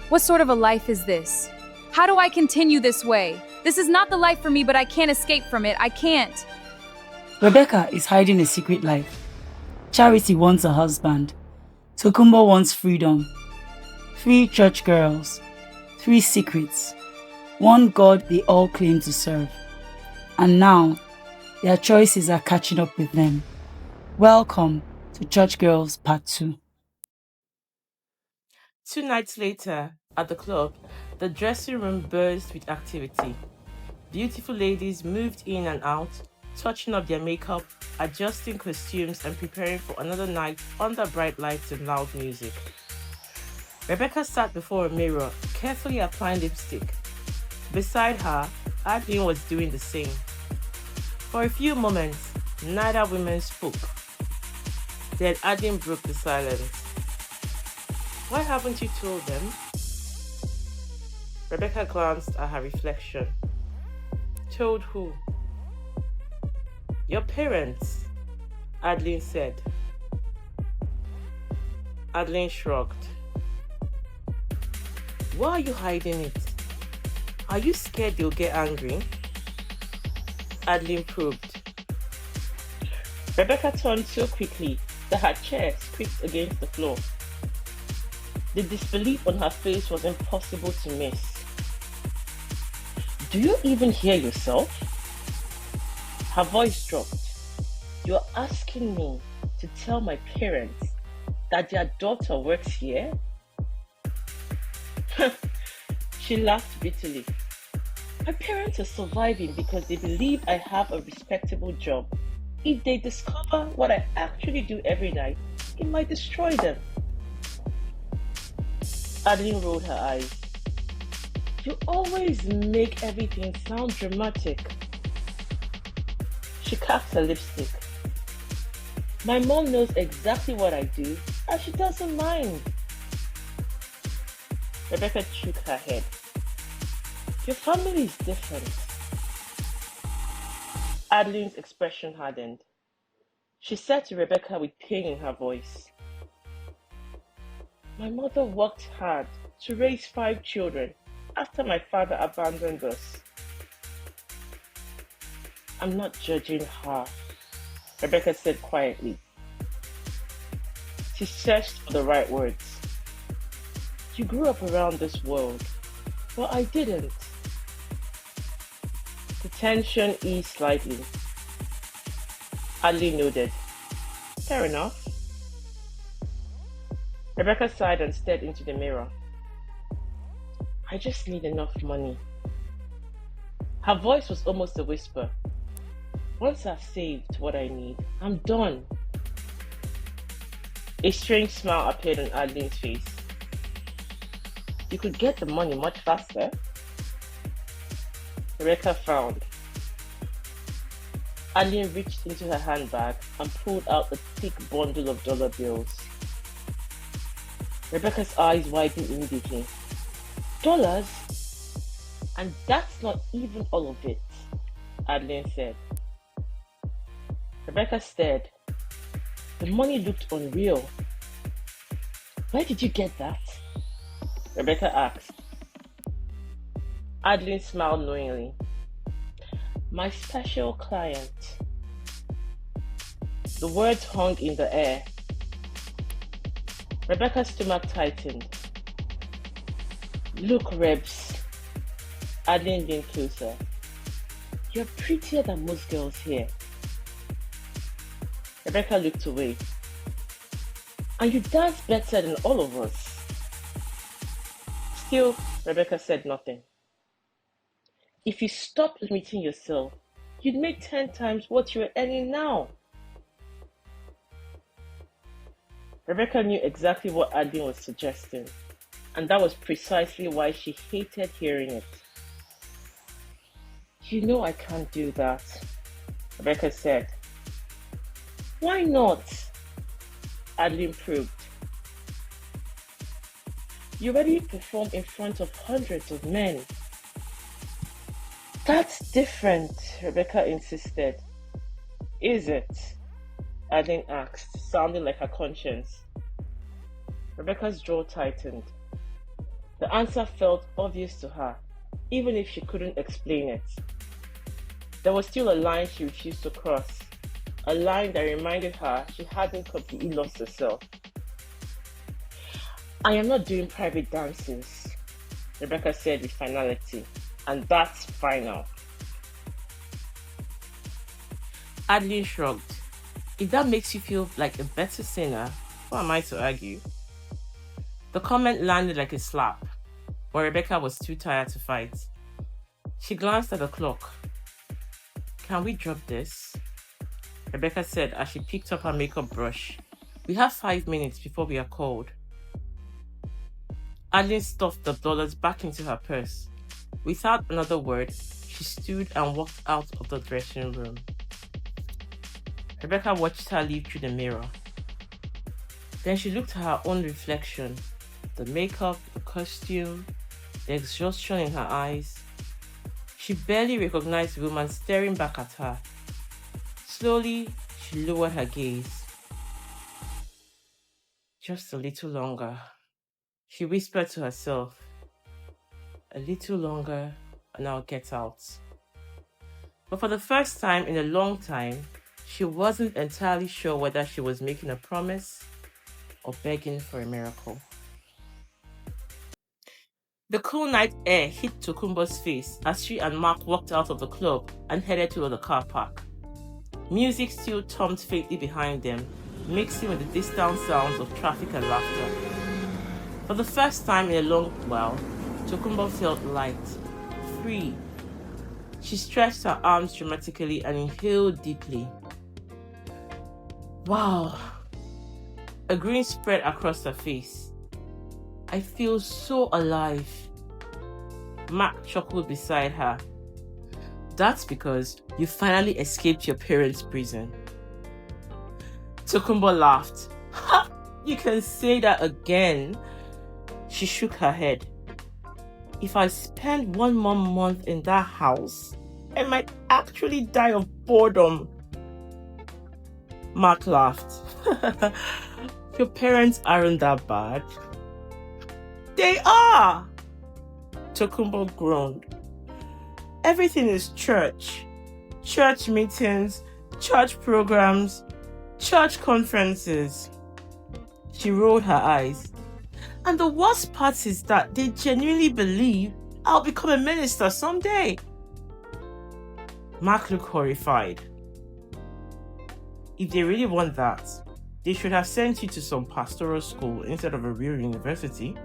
What sort of a life is this? How do I continue this way? This is not the life for me, but I can't escape from it. I can't. Rebecca is hiding a secret life. Charity wants a husband. Tokumbo wants freedom. 3 church girls. 3 secrets. One God they all claim to serve. And now, their choices are catching up with them. Welcome to Church Girls Part 2. 2 nights later, at the club, the dressing room buzzed with activity. Beautiful ladies moved in and out, touching up their makeup, adjusting costumes, and preparing for another night under bright lights and loud music. Rebecca sat before a mirror, carefully applying lipstick. Beside her, Adeline was doing the same. For a few moments, neither woman spoke. Then Adeline broke the silence. Why haven't you told them? Rebecca glanced at her reflection. Told who? Your parents, Adeline said. Adeline shrugged. Why are you hiding it? Are you scared they'll get angry? Adeline probed. Rebecca turned so quickly that her chair squeaked against the floor. The disbelief on her face was impossible to miss. Do you even hear yourself? Her voice dropped. You're asking me to tell my parents that their daughter works here? She laughed bitterly. My parents are surviving because they believe I have a respectable job. If they discover what I actually do every night, it might destroy them. Adeline rolled her eyes. You always make everything sound dramatic. She cracked her lipstick. My mom knows exactly what I do, and she doesn't mind. Rebecca shook her head. Your family is different. Adeline's expression hardened. She said to Rebecca with pain in her voice, My mother worked hard to raise 5 children after my father abandoned us. I'm not judging her, Rebecca said quietly. She searched for the right words. You grew up around this world, but I didn't. The tension eased slightly. Adeline nodded. Fair enough. Rebecca sighed and stared into the mirror. I just need enough money. Her voice was almost a whisper. Once I've saved what I need, I'm done. A strange smile appeared on Adeline's face. You could get the money much faster. Rebecca frowned. Adeline reached into her handbag and pulled out a thick bundle of dollar bills. Rebecca's eyes widened immediately. Dollars? And that's not even all of it, Adeline said. Rebecca stared. The money looked unreal. Where did you get that? Rebecca asked. Adeline smiled knowingly. My special client. The words hung in the air. Rebecca's stomach tightened. Look, Rebs. Adeline leaned closer. You're prettier than most girls here. Rebecca looked away. And you dance better than all of us. Still, Rebecca said nothing. If you stopped limiting yourself, you'd make 10 times what you're earning now. Rebecca knew exactly what Adeline was suggesting, and that was precisely why she hated hearing it. You know I can't do that, Rebecca said. Why not? Adeline probed. You already perform in front of hundreds of men. That's different, Rebecca insisted. Is it? Adeline asked, sounding like her conscience. Rebecca's jaw tightened. The answer felt obvious to her, even if she couldn't explain it. There was still a line she refused to cross, a line that reminded her she hadn't completely lost herself. I am not doing private dances, Rebecca said with finality, and that's final. Adeline shrugged. If that makes you feel like a better singer, who am I to argue? The comment landed like a slap, but Rebecca was too tired to fight. She glanced at the clock. Can we drop this? Rebecca said as she picked up her makeup brush. We have 5 minutes before we are called. Adeline stuffed the dollars back into her purse. Without another word, she stood and walked out of the dressing room. Rebecca watched her leave through the mirror. Then she looked at her own reflection, the makeup, the costume, the exhaustion in her eyes. She barely recognized the woman staring back at her. Slowly, she lowered her gaze. Just a little longer, she whispered to herself. A little longer, and I'll get out. But for the first time in a long time, she wasn't entirely sure whether she was making a promise or begging for a miracle. The cool night air hit Tokumbo's face as she and Mark walked out of the club and headed toward the car park. Music still hummed faintly behind them, mixing with the distant sounds of traffic and laughter. For the first time in a long while, Tokumbo felt light, free. She stretched her arms dramatically and inhaled deeply. Wow! A grin spread across her face. I feel so alive. Mark chuckled beside her. That's because you finally escaped your parents' prison. Tokumbo laughed. Ha! You can say that again. She shook her head. If I spend 1 more month in that house, I might actually die of boredom. Mark laughed. Your parents aren't that bad. They are! Tokumbo groaned. Everything is church. Church meetings, church programs, church conferences. She rolled her eyes. And the worst part is that they genuinely believe I'll become a minister someday. Mark looked horrified. If they really want that, they should have sent you to some pastoral school instead of a real university.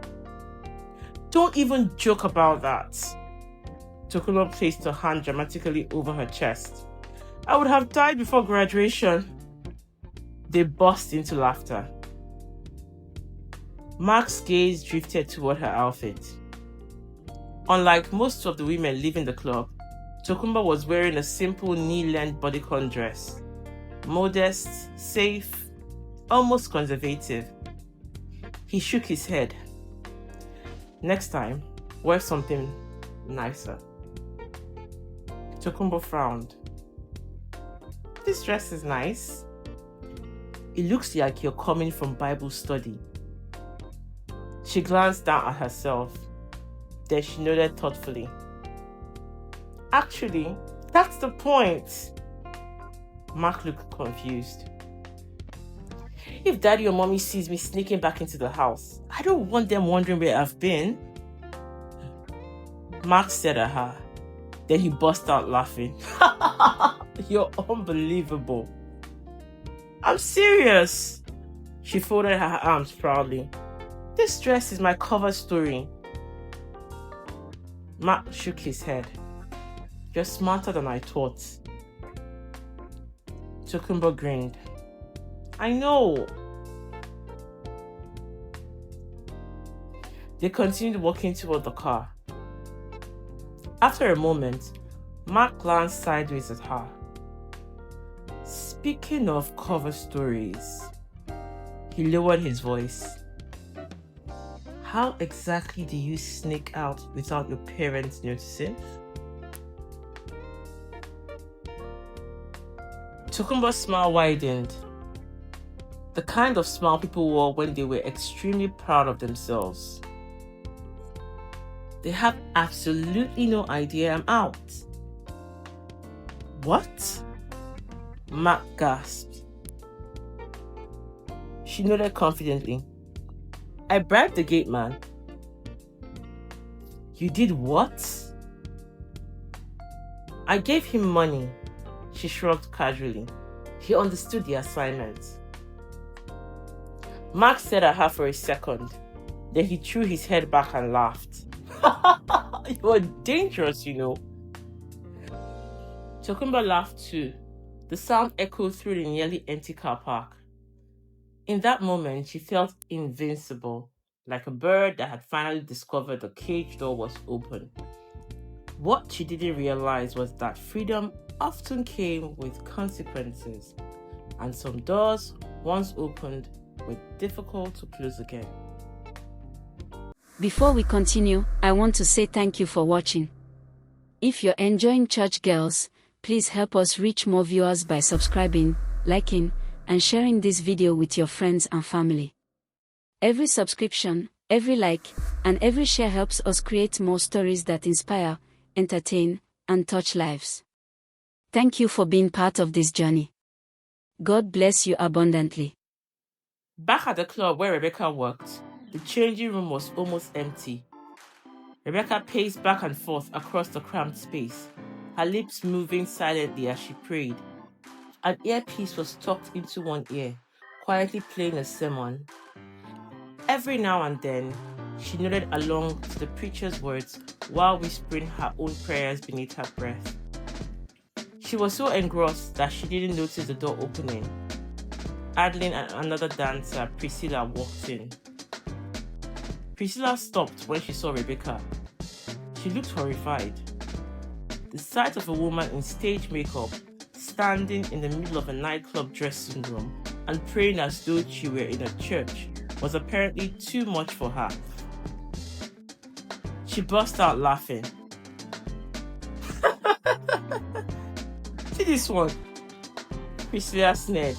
Don't even joke about that. Tokuno placed her hand dramatically over her chest. I would have died before graduation. They burst into laughter. Mark's gaze drifted toward her outfit. Unlike most of the women leaving the club, Tokumba was wearing a simple knee-length bodycon dress. Modest, safe, almost conservative. He shook his head. Next time, wear something nicer. Tokumbo frowned. This dress is nice. It looks like you're coming from Bible study. She glanced down at herself. Then she nodded thoughtfully. Actually, that's the point. Mark looked confused. If daddy or mommy sees me sneaking back into the house, I don't want them wondering where I've been. Mark stared at her. Then he burst out laughing. You're unbelievable. I'm serious. She folded her arms proudly. This dress is my cover story. Mark shook his head. You're smarter than I thought. Tokumbo grinned. I know. They continued walking toward the car. After a moment, Mark glanced sideways at her. Speaking of cover stories, he lowered his voice. How exactly do you sneak out without your parents noticing? Tokumbo's smile widened. The kind of smile people wore when they were extremely proud of themselves. They have absolutely no idea I'm out. What? Mark gasped. She nodded confidently. I bribed the gate man. You did what? I gave him money. She shrugged casually. He understood the assignment. Mark stared at her for a second. Then he threw his head back and laughed. You were dangerous, you know. Tokumba laughed too. The sound echoed through the nearly empty car park. In that moment, she felt invincible, like a bird that had finally discovered the cage door was open. What she didn't realize was that freedom often came with consequences, and some doors, once opened, were difficult to close again. Before we continue, I want to say thank you for watching. If you're enjoying Church Girls, please help us reach more viewers by subscribing, liking, and sharing this video with your friends and family. Every subscription, every like, and every share helps us create more stories that inspire, entertain, and touch lives. Thank you for being part of this journey. God bless you abundantly. Back at the club where Rebecca worked, the changing room was almost empty. Rebecca paced back and forth across the cramped space, her lips moving silently as she prayed. An earpiece was tucked into one ear, quietly playing a sermon. Every now and then, she nodded along to the preacher's words while whispering her own prayers beneath her breath. She was so engrossed that she didn't notice the door opening. Adeline and another dancer, Priscilla, walked in. Priscilla stopped when she saw Rebecca. She looked horrified. The sight of a woman in stage makeup standing in the middle of a nightclub dressing room and praying as though she were in a church was apparently too much for her. She burst out laughing. See this one? Priscilla sneered,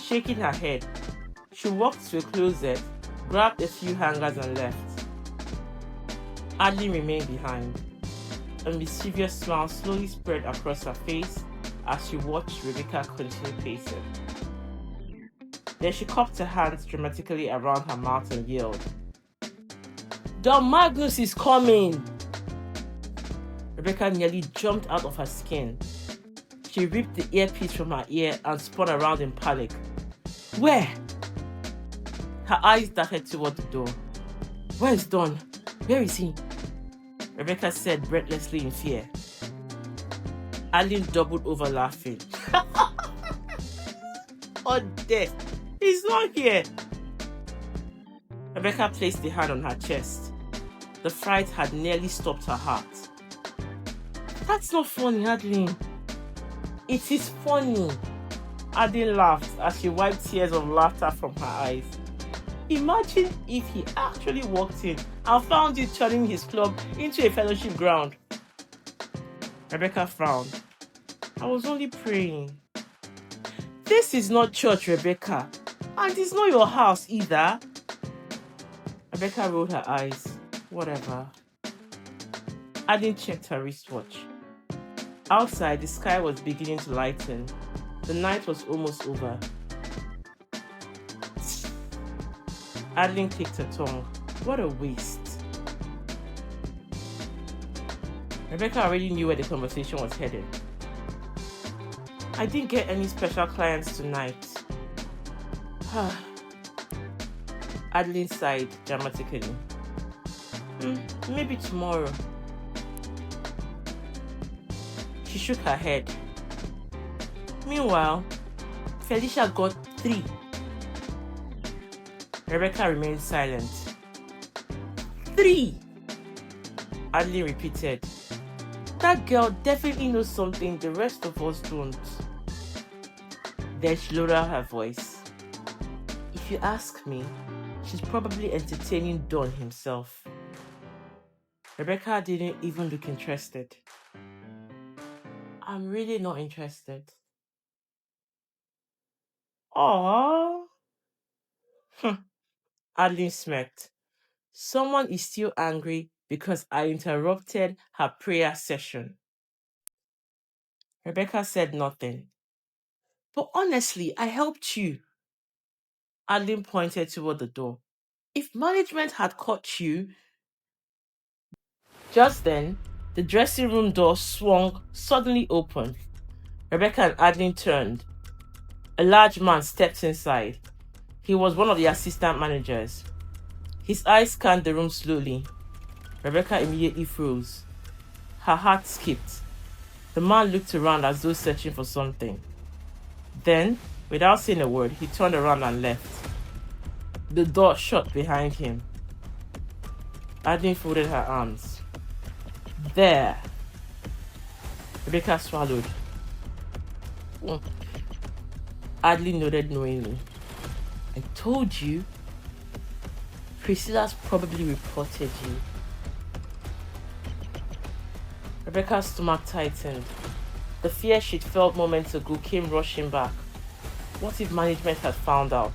shaking her head. She walked to a closet, grabbed a few hangers and left. Adeline remained behind. A mischievous smile slowly spread across her face as she watched Rebecca continue pacing. Then she cupped her hands dramatically around her mouth and yelled, "Don Magnus is coming!" Rebecca nearly jumped out of her skin. She ripped the earpiece from her ear and spun around in panic. Where? Her eyes darted toward the door. Where is Don? Where is he? Rebecca said breathlessly in fear. Adeline doubled over laughing. Oh, death! He's not here! Rebecca placed a hand on her chest. The fright had nearly stopped her heart. That's not funny, Adeline. It is funny. Adeline laughed as she wiped tears of laughter from her eyes. Imagine if he actually walked in and found you turning his club into a fellowship ground. Rebecca frowned. I was only praying. This is not church, Rebecca. And it's not your house either. Rebecca rolled her eyes. Whatever. Adeline checked her wristwatch. Outside, the sky was beginning to lighten. The night was almost over. Adeline clicked her tongue. What a waste. Rebecca already knew where the conversation was headed. I didn't get any special clients tonight. Adeline sighed dramatically. Maybe tomorrow. She shook her head. Meanwhile, Felicia got 3. Rebecca remained silent. 3! Adeline repeated. That girl definitely knows something the rest of us don't. Then she lowered her voice. If you ask me, she's probably entertaining Don himself. Rebecca didn't even look interested. I'm really not interested. Aww. Adeline smirked. Someone is still angry because I interrupted her prayer session. Rebecca said nothing. But honestly, I helped you. Adeline pointed toward the door. If management had caught you. Just then, the dressing room door swung suddenly open. Rebecca and Adeline turned. A large man stepped inside. He was one of the assistant managers. His eyes scanned the room slowly. Rebecca immediately froze. Her heart skipped. The man looked around as though searching for something. Then, without saying a word, he turned around and left. The door shut behind him. Adeline folded her arms. There. Rebecca swallowed. Adeline nodded knowingly. I told you. Priscilla's probably reported you. Rebecca's stomach tightened. The fear she'd felt moments ago came rushing back. What if management had found out?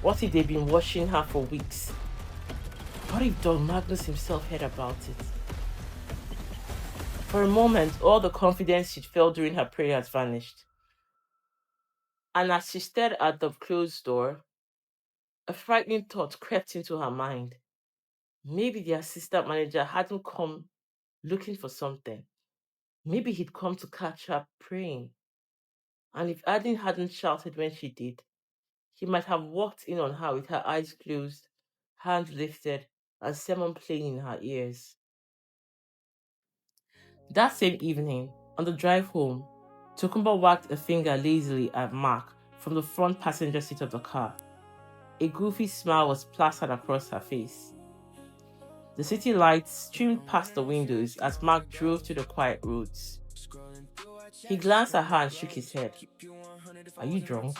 What if they'd been watching her for weeks? What if Don Magnus himself heard about it? For a moment, all the confidence she'd felt during her prayers vanished. And as she stared at the closed door, a frightening thought crept into her mind. Maybe the assistant manager hadn't come looking for something. Maybe he'd come to catch her praying. And if Adeline hadn't shouted when she did, he might have walked in on her with her eyes closed, hands lifted, and sermon playing in her ears. That same evening, on the drive home, Tokumbo wagged a finger lazily at Mark from the front passenger seat of the car. A goofy smile was plastered across her face. The city lights streamed past the windows as Mark drove through the quiet roads. He glanced at her and shook his head. Are you drunk?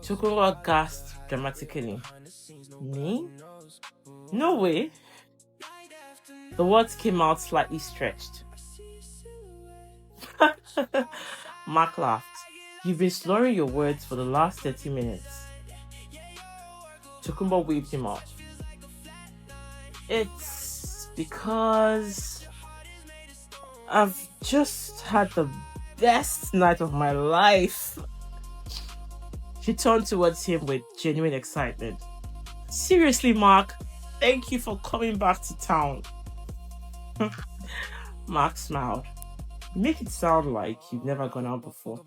Tokumbo gasped dramatically. Me? No way. The words came out slightly stretched. Mark laughed. You've been slurring your words for the last 30 minutes. Tokumbo waved him off. It's because I've just had the best night of my life. She turned towards him with genuine excitement. Seriously, Mark, thank you for coming back to town. Mark smiled. You make it sound like you've never gone out before.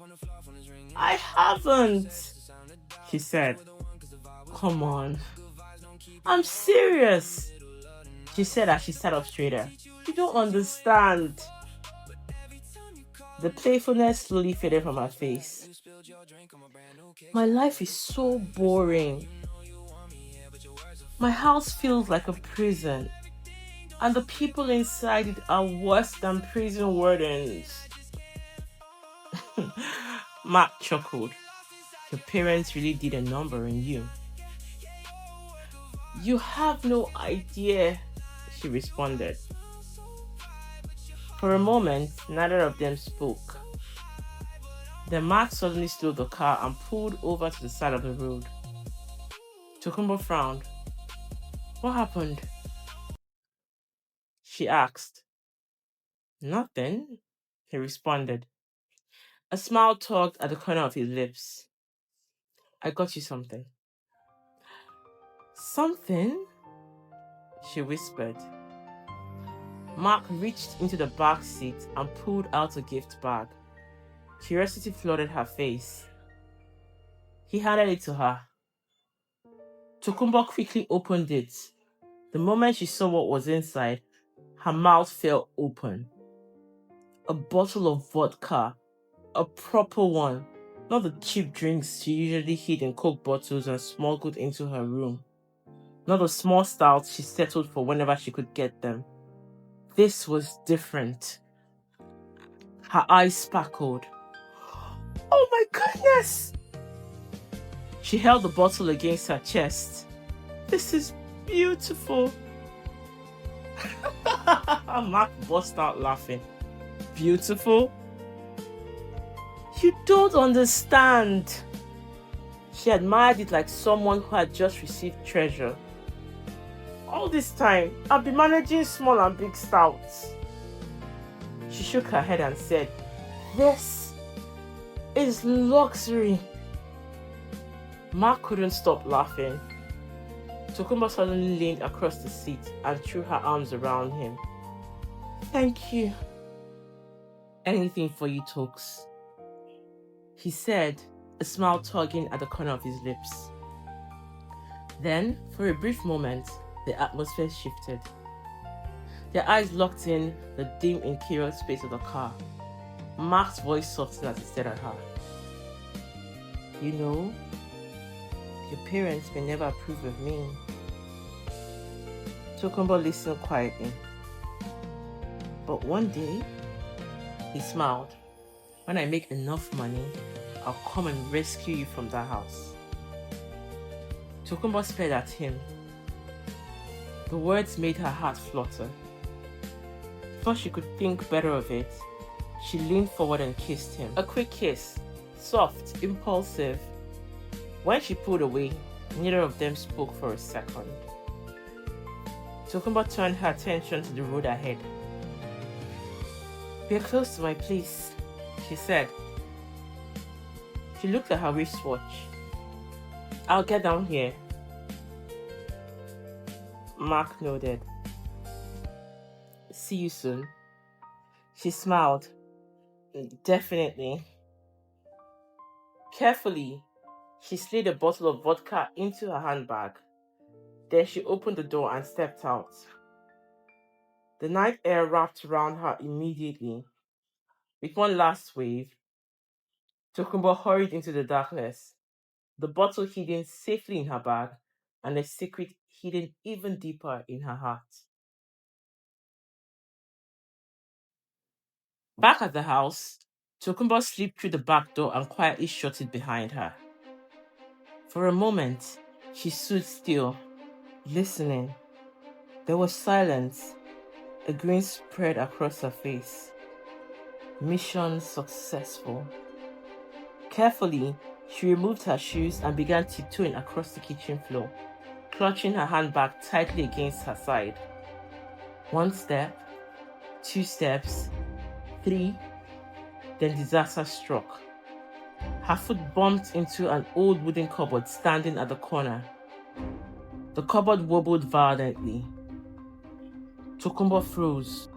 I haven't, she said. Come on. I'm serious, she said as she sat up straighter. You don't understand. The playfulness slowly faded from her face. My life is so boring. My house feels like a prison, and the people inside it are worse than prison wardens. Mark chuckled. Your parents really did a number on you. You have no idea, she responded. For a moment, neither of them spoke. Then Mark suddenly slowed the car and pulled over to the side of the road. Tokumbo frowned. What happened? She asked. Nothing, he responded. A smile tugged at the corner of his lips. I got you something. Something? She whispered. Mark reached into the back seat and pulled out a gift bag. Curiosity flooded her face. He handed it to her. Tokumbo quickly opened it. The moment she saw what was inside, her mouth fell open. A bottle of vodka. A proper one. Not the cheap drinks she usually hid in Coke bottles and smuggled into her room. Not the small stouts she settled for whenever she could get them. This was different. Her eyes sparkled. Oh my goodness! She held the bottle against her chest. This is beautiful. Mark burst out laughing. Beautiful? You don't understand. She admired it like someone who had just received treasure. All this time, I've been managing small and big stouts. She shook her head and said, "This is luxury." Mark couldn't stop laughing. Tokumbo suddenly leaned across the seat and threw her arms around him. "Thank you." "Anything for you, Tokes," he said, a smile tugging at the corner of his lips. Then, for a brief moment, the atmosphere shifted. Their eyes locked in the dim interior space of the car. Mark's voice softened as he stared at her. "You know, your parents may never approve of me." Tokumbo listened quietly. "But one day," he smiled, "when I make enough money, I'll come and rescue you from that house." Tokumbo stared at him. The words made her heart flutter. Before she could think better of it, she leaned forward and kissed him. A quick kiss, soft, impulsive. When she pulled away, neither of them spoke for a second. Tokumbo turned her attention to the road ahead. "We're close to my place," she said. She looked at her wristwatch. "I'll get down here." Mark nodded. "See you soon." She smiled. "Definitely." Carefully, she slid a bottle of vodka into her handbag. Then she opened the door and stepped out. The night air wrapped around her immediately. With one last wave, Tokumbo hurried into the darkness, the bottle hidden safely in her bag, and a secret hidden even deeper in her heart. Back at the house, Tokumbo slipped through the back door and quietly shut it behind her. For a moment, she stood still, listening. There was silence. A grin spread across her face. Mission successful. Carefully, she removed her shoes and began tiptoeing across the kitchen floor, clutching her handbag tightly against her side. 1 step, 2 steps, 3, then disaster struck. Her foot bumped into an old wooden cupboard standing at the corner. The cupboard wobbled violently. Tokumbo froze.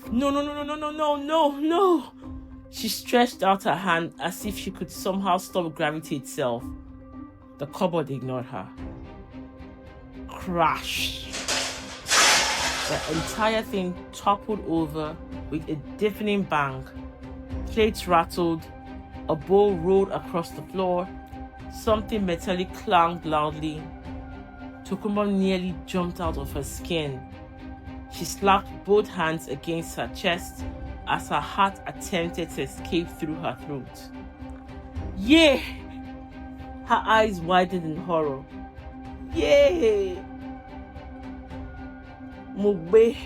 "No, no, no, no, no, no, no, no, no!" She stretched out her hand as if she could somehow stop gravity itself. The cupboard ignored her. Crash! The entire thing toppled over with a deafening bang. Plates rattled, a bowl rolled across the floor, something metallic clanged loudly. Tokumbo nearly jumped out of her skin. She slapped both hands against her chest as her heart attempted to escape through her throat. "Yeah!" Her eyes widened in horror. "Yeah!" Mugbe.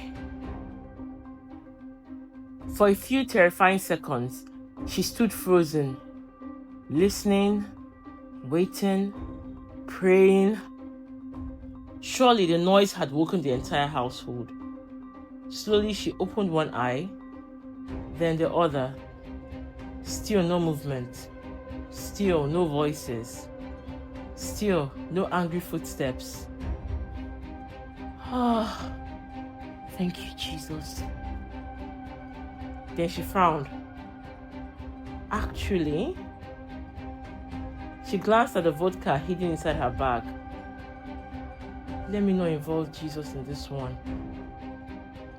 For a few terrifying seconds, she stood frozen, listening, waiting, praying. Surely the noise had woken the entire household. Slowly she opened one eye, then the other. Still no movement. Still no voices. Still no angry footsteps. Ah, thank you, Jesus. Then she frowned. Actually, she glanced at the vodka hidden inside her bag. Let me not involve Jesus in this one.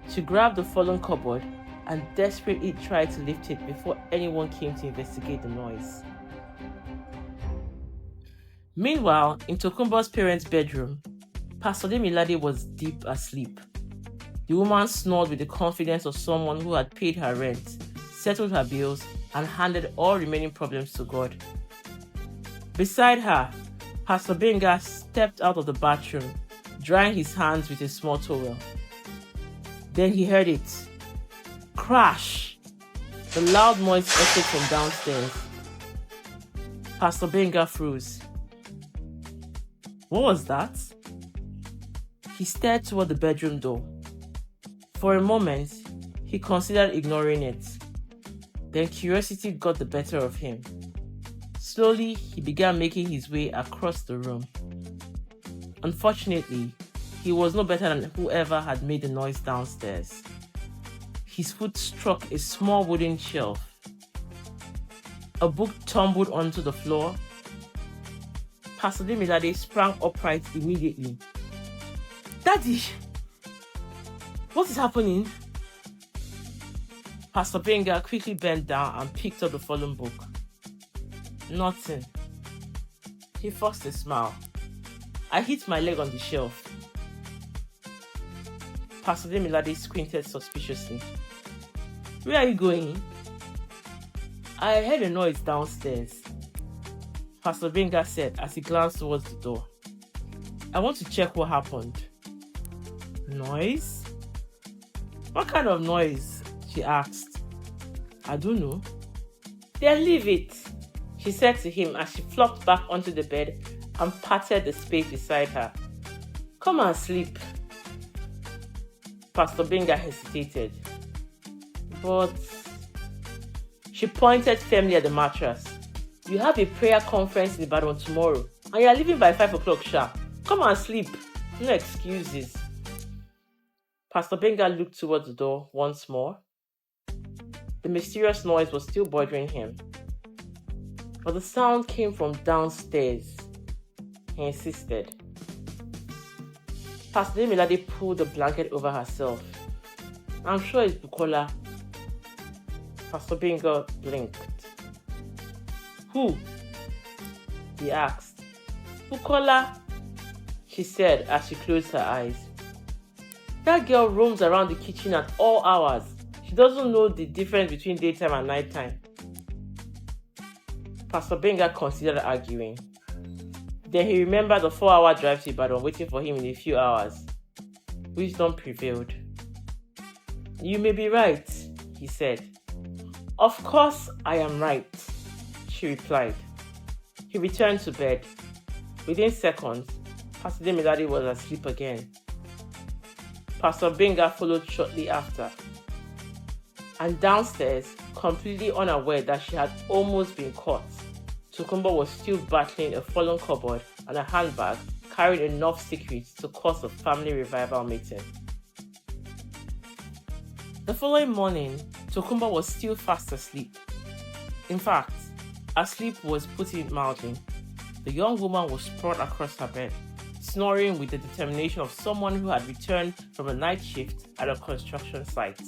She grabbed the fallen cupboard and desperately tried to lift it before anyone came to investigate the noise. Meanwhile, in Tokumbo's parents' bedroom, Pastor Demilade was deep asleep. The woman snored with the confidence of someone who had paid her rent, settled her bills, and handed all remaining problems to God. Beside her, Pastor Benga stepped out of the bathroom, drying his hands with a small towel. Then he heard it. Crash! The loud noise echoed from downstairs. Pastor Benga froze. What was that? He stared toward the bedroom door. For a moment, he considered ignoring it. Then curiosity got the better of him. Slowly, he began making his way across the room. Unfortunately, he was no better than whoever had made the noise downstairs. His foot struck a small wooden shelf. A book tumbled onto the floor. Pastor Demilade sprang upright immediately. "Daddy! What is happening?" Pastor Benga quickly bent down and picked up the fallen book. Nothing. He forced a smile. "I hit my leg on the shelf." Pastor Demilade squinted suspiciously. "Where are you going?" "I heard a noise downstairs," Pastor Benga said as he glanced towards the door. "I want to check what happened." "Noise? What kind of noise?" she asked. "I don't know." "Then leave it," she said to him as she flopped back onto the bed and patted the space beside her. "Come and sleep." Pastor Benga hesitated. "But..." She pointed firmly at the mattress. "You have a prayer conference in Ibadan tomorrow, and you are leaving by 5 o'clock sharp. Come and sleep. No excuses." Pastor Benga looked towards the door once more. The mysterious noise was still bothering him, but the sound came from downstairs. He insisted. Pastor Demilade pulled a blanket over herself. "I'm sure it's Bukola." Pastor Benga blinked. "Who?" he asked. "Bukola," she said as she closed her eyes. "That girl roams around the kitchen at all hours. She doesn't know the difference between daytime and nighttime." Pastor Benga considered arguing. Then he remembered the 4-hour drive to Ibadan waiting for him in a few hours. Wisdom prevailed. "You may be right," he said. "Of course I am right," she replied. He returned to bed. Within seconds, Pastor Demilade was asleep again. Pastor Benga followed shortly after. And downstairs, completely unaware that she had almost been caught, Tokunbo was still battling a fallen cupboard and a handbag carrying enough secrets to cause a family revival meeting. The following morning, Tokunbo was still fast asleep. In fact, her sleep was putting it mildly. The young woman was sprawled across her bed, snoring with the determination of someone who had returned from a night shift at a construction site.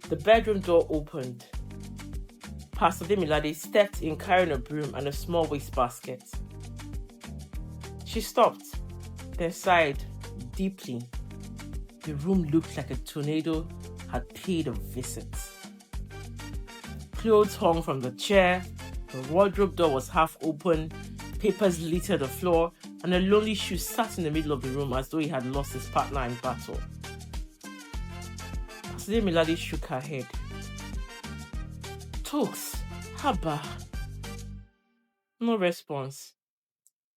The bedroom door opened. Pastor Demilade stepped in carrying a broom and a small wastebasket. She stopped, then sighed deeply. The room looked like a tornado had paid a visit. Clothes hung from the chair, the wardrobe door was half open, papers littered the floor, and a lonely shoe sat in the middle of the room as though he had lost his partner in battle. Pastor Demilade shook her head. "Tokes, haba." No response.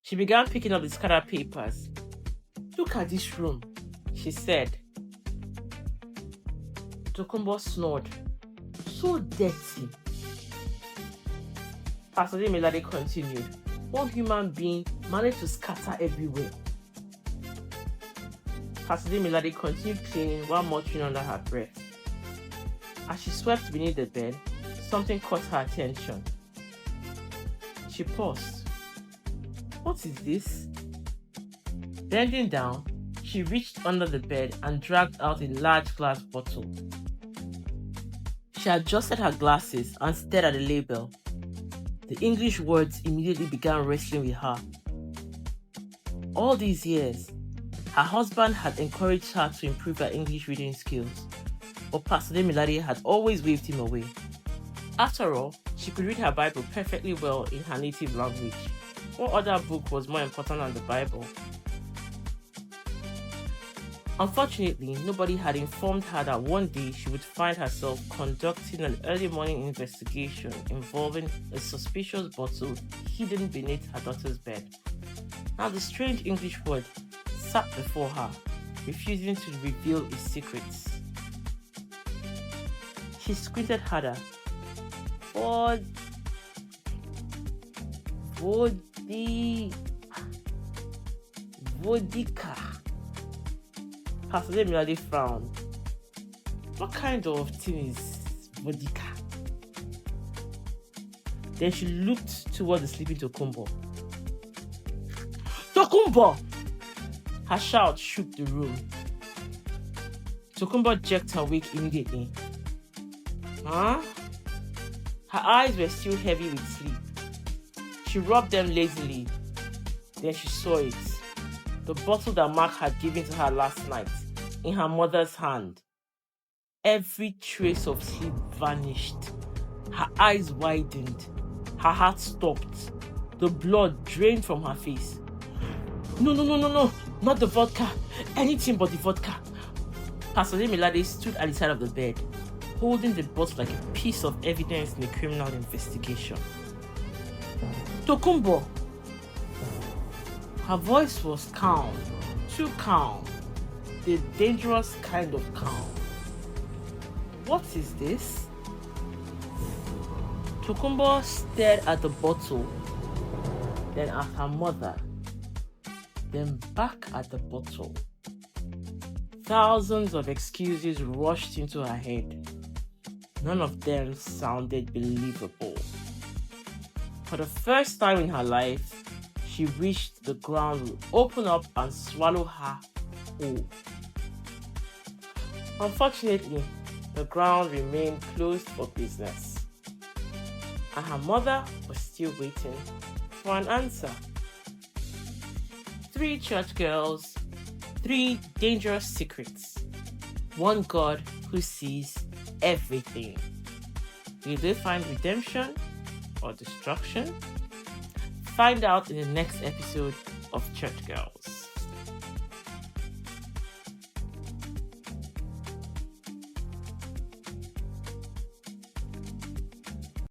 She began picking up the scattered papers. "Look at this room," she said. Tokunbo snored. "So dirty." Pastor Demilade continued. "One human being managed to scatter everywhere." Pastor Demilade continued cleaning while muttering under her breath. As she swept beneath the bed, something caught her attention. She paused. "What is this?" Bending down, she reached under the bed and dragged out a large glass bottle. She adjusted her glasses and stared at the label. The English words immediately began wrestling with her. All these years, her husband had encouraged her to improve her English reading skills, but Pastor Demilade had always waved him away. After all, she could read her Bible perfectly well in her native language. What other book was more important than the Bible? Unfortunately, nobody had informed her that one day she would find herself conducting an early morning investigation involving a suspicious bottle hidden beneath her daughter's bed. Now the strange English word sat before her, refusing to reveal its secrets. She squinted harder. Vodka. Pastor Demilade frowned. What kind of thing is vodka? Then she looked toward the sleeping Tokumbo. Tokumbo! Her shout shook the room. Tokumbo jerked her awake immediately. Huh? Her eyes were still heavy with sleep. She rubbed them lazily. Then she saw it. The bottle that Mark had given to her last night, in her mother's hand. Every trace of sleep vanished. Her eyes widened. Her heart stopped. The blood drained from her face. No, not the vodka. Anything but the vodka. Pastor Demilade stood at the side of the bed, holding the bottle like a piece of evidence in a criminal investigation. Tokumbo. Her voice was calm, too calm, the dangerous kind of calm. What is this? Tokumbo stared at the bottle, then at her mother, then back at the bottle. Thousands of excuses rushed into her head. None of them sounded believable. For the first time in her life, she wished the ground would open up and swallow her whole. Unfortunately, the ground remained closed for business, and her mother was still waiting for an answer. 3 church girls, 3 dangerous secrets, 1 God who sees everything. Will they find redemption or destruction? Find out in the next episode of Church Girls.